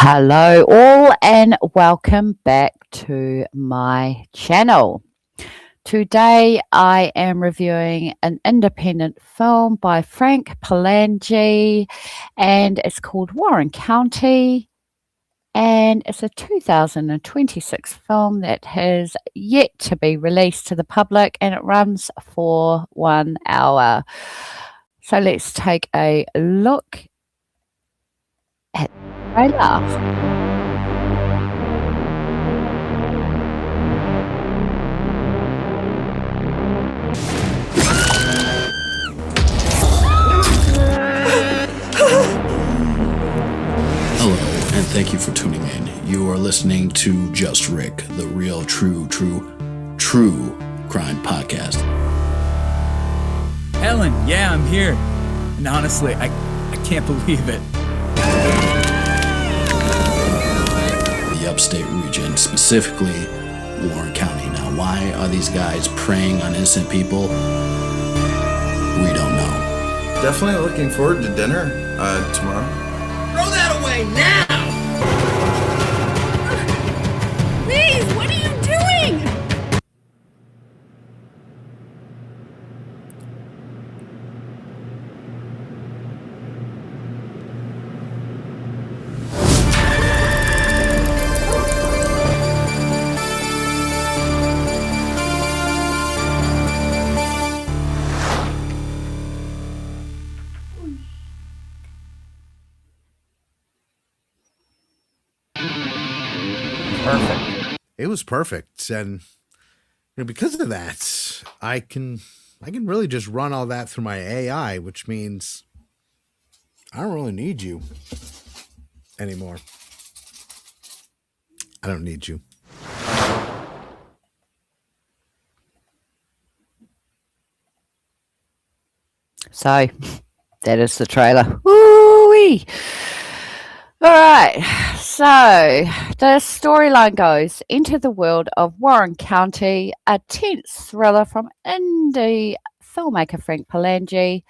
Hello all and welcome back to my channel. Today I am reviewing an independent film by Frank Palangi and it's called Warren County, and it's a 2026 film that has yet to be released to the public and it runs for 1 hour. So let's take a look at the trailer. Hello, and thank you for tuning in. You are listening to Just Rick, the real, true crime podcast. Helen, yeah, I'm here. And honestly, I can't believe it. The upstate region, specifically Warren County. Now, why are these guys preying on innocent people? We don't know. Definitely looking forward to dinner tomorrow. Throw that away now! Please, what are you doing? Perfect. It was perfect, and because of that, I can really just run all that through my AI, which means I don't really need you anymore. I don't need you. So that is the trailer. Woo-wee. All right, so the storyline goes into the world of Warren County, a tense thriller from indie filmmaker Frank Palangi.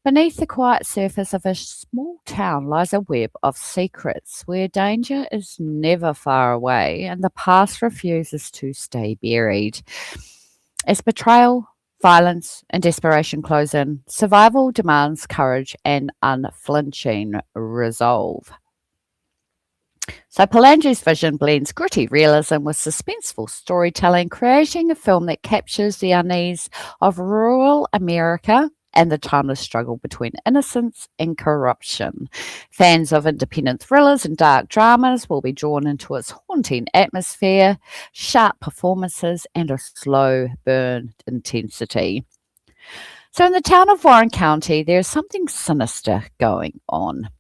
Beneath the quiet surface of a small town lies a web of secrets where danger is never far away and the past refuses to stay buried. As betrayal, violence, and desperation close in, survival demands courage and unflinching resolve. So Palangi's vision blends gritty realism with suspenseful storytelling, creating a film that captures the unease of rural America and the timeless struggle between innocence and corruption. Fans of independent thrillers and dark dramas will be drawn into its haunting atmosphere, sharp performances, and a slow burn intensity. So in the town of Warren County, there's something sinister going on.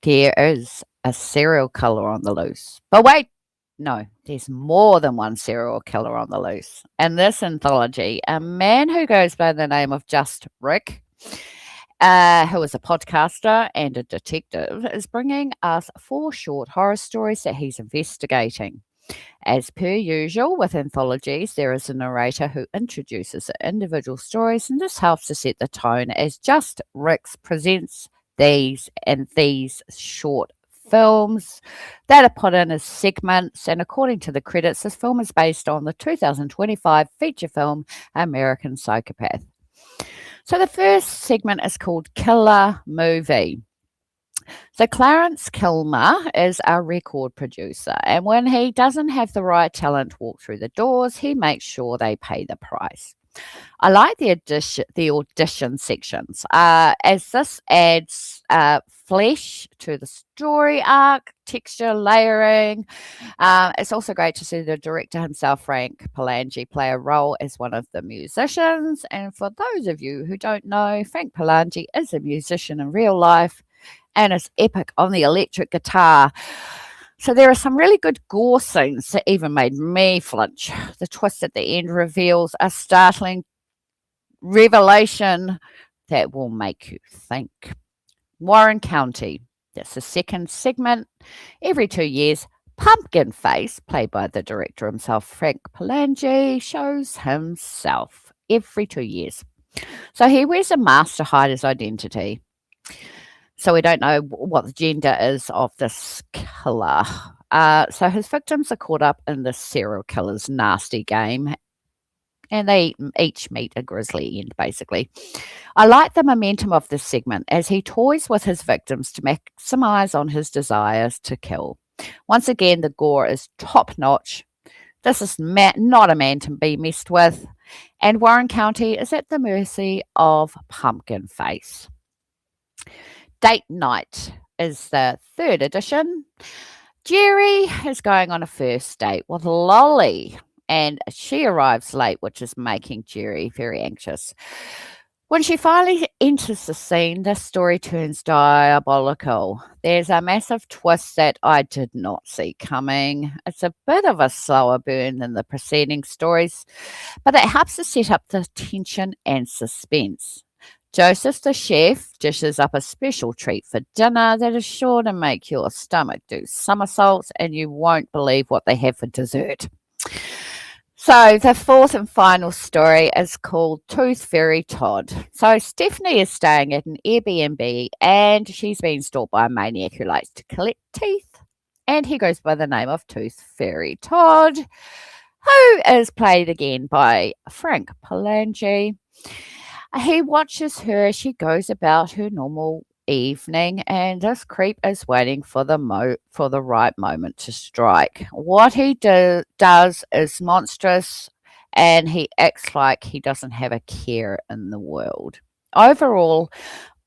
There is a serial killer on the loose. But wait, no, there's more than one serial killer on the loose. In this anthology, a man who goes by the name of Just Rick, who is a podcaster and a detective, is bringing us 4 short horror stories that he's investigating. As per usual with anthologies, there is a narrator who introduces the individual stories, and this helps to set the tone as Just Rick presents these short films that are put in as segments, and according to the credits, this film is based on the 2025 feature film American Psychopath. So the first segment is called Killer Movie. So Clarence Kilmer is a record producer, and when he doesn't have the right talent walk through the doors, he makes sure they pay the price. I like the audition sections, as this adds flesh to the story arc, texture, layering. It's also great to see the director himself, Frank Palangi, play a role as one of the musicians. And for those of you who don't know, Frank Palangi is a musician in real life and is epic on the electric guitar. So there are some really good gore scenes that even made me flinch. The twist at the end reveals a startling revelation that will make you think. Warren County, that's the second segment. Every 2 years, Pumpkin Face, played by the director himself, Frank Palangi, shows himself every 2 years. So he wears a mask to hide his identity. So we don't know what the gender is of this killer. So his victims are caught up in this serial killer's nasty game, and they each meet a grisly end, basically. I like the momentum of this segment as he toys with his victims to maximize on his desires to kill. Once again, the gore is top notch. This is not a man to be messed with, and Warren County is at the mercy of Pumpkin Face. Date Night is the third edition. Jerry is going on a first date with Lolly, and she arrives late, which is making Jerry very anxious. When she finally enters the scene, the story turns diabolical. There's a massive twist that I did not see coming. It's a bit of a slower burn than the preceding stories, but it helps to set up the tension and suspense. Joseph the chef dishes up a special treat for dinner that is sure to make your stomach do somersaults, and you won't believe what they have for dessert. So the fourth and final story is called Tooth Fairy Todd. So Stephanie is staying at an Airbnb, and she's been stalked by a maniac who likes to collect teeth, and he goes by the name of Tooth Fairy Todd, who is played again by Frank Palangi. He watches her as she goes about her normal evening, and this creep is waiting for the right moment to strike. What he does is monstrous, and he acts like he doesn't have a care in the world. Overall,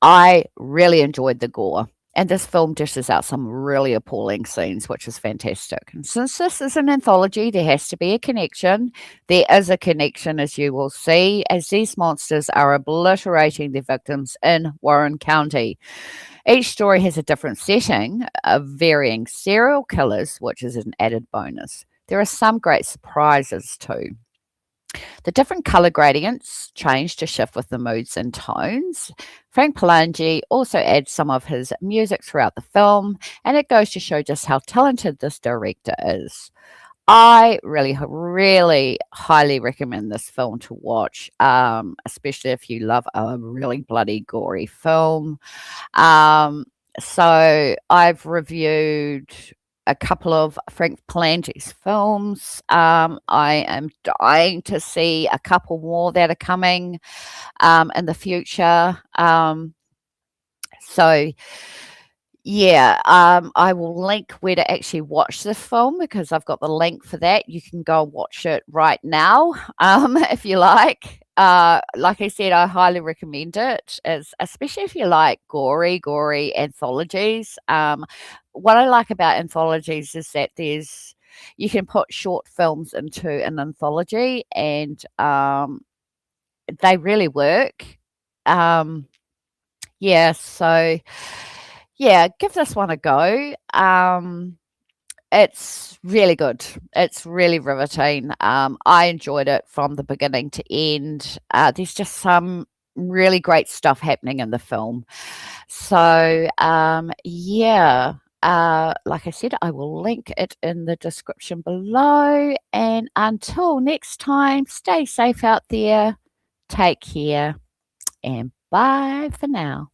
I really enjoyed the gore, and this film dishes out some really appalling scenes, which is fantastic. And since this is an anthology, there has to be a connection. There is a connection, as you will see, as these monsters are obliterating their victims in Warren County. Each story has a different setting of varying serial killers, which is an added bonus. There are some great surprises too. The different color gradients change to shift with the moods and tones. Frank Palangi also adds some of his music throughout the film, and it goes to show just how talented this director is. I really, really highly recommend this film to watch, especially if you love a really bloody, gory film. So I've reviewed a couple of Frank Palangi's films. I am dying to see a couple more that are coming in the future. So yeah, I will link where to actually watch this film because I've got the link for that. You can go and watch it right now if you like. Like I said, I highly recommend it, especially if you like gory anthologies. What I like about anthologies is that you can put short films into an anthology, and they really work. Yeah, so yeah, give this one a go. It's really good. It's really riveting. I enjoyed it from the beginning to end. There's just some really great stuff happening in the film. So, yeah, like I said, I will link it in the description below. And until next time, stay safe out there. Take care and bye for now.